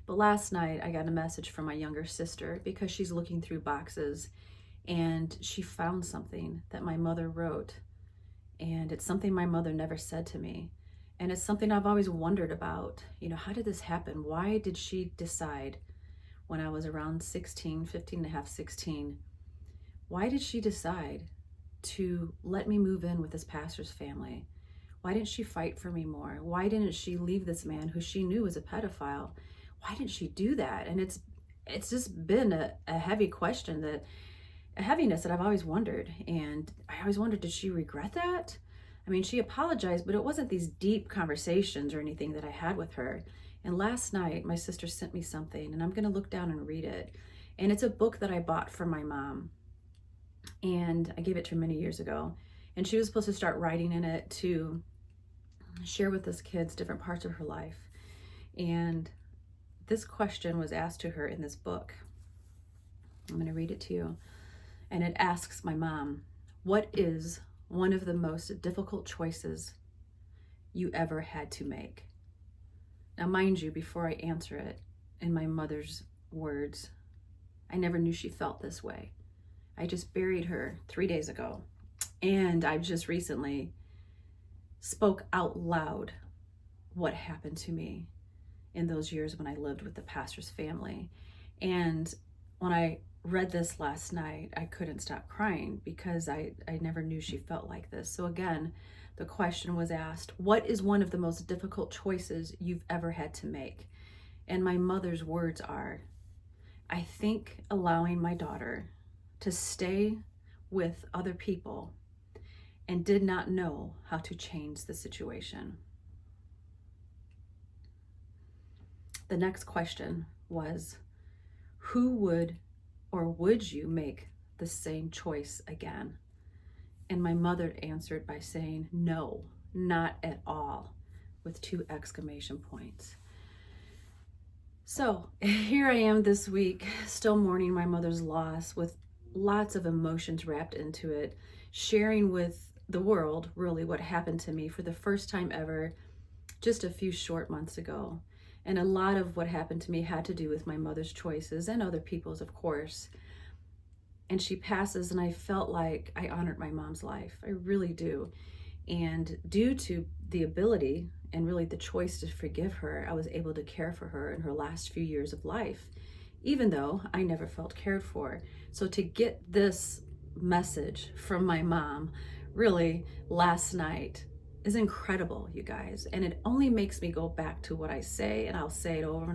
But last night I got a message from my younger sister because she's looking through boxes and she found something that my mother wrote. And it's something my mother never said to me. And it's something I've always wondered about. How did this happen? Why did she decide when I was around 16, 15 and a half, 16, why did she decide to let me move in with this pastor's family? Why didn't she fight for me more? Why didn't she leave this man who she knew was a pedophile? Why didn't she do that? And it's just been a heavy question, a heaviness that I've always wondered. And I always wondered, did she regret that? I mean, she apologized, but it wasn't these deep conversations or anything that I had with her. And last night, my sister sent me something, and I'm going to look down and read it. And it's a book that I bought for my mom. And I gave it to her many years ago. And she was supposed to start writing in it to share with us kids different parts of her life. And this question was asked to her in this book. I'm going to read it to you. And it asks my mom, what is one of the most difficult choices you ever had to make? Now, mind you, before I answer it, in my mother's words, I never knew she felt this way. I just buried her 3 days ago. And I've just recently spoke out loud what happened to me in those years when I lived with the pastor's family. And when I read this last night, I couldn't stop crying because I never knew she felt like this. So again, the question was asked, what is one of the most difficult choices you've ever had to make? And my mother's words are, I think allowing my daughter to stay with other people and did not know how to change the situation. The next question was, who would or would you make the same choice again? And my mother answered by saying, no, not at all, with 2 exclamation points. So here I am this week, still mourning my mother's loss with lots of emotions wrapped into it, sharing with the world really what happened to me for the first time ever, just a few short months ago. And a lot of what happened to me had to do with my mother's choices and other people's, of course. And she passes, and I felt like I honored my mom's life. I really do. And due to the ability and really the choice to forgive her, I was able to care for her in her last few years of life, even though I never felt cared for. So to get this message from my mom really last night is incredible, you guys. And it only makes me go back to what I say, and I'll say it over and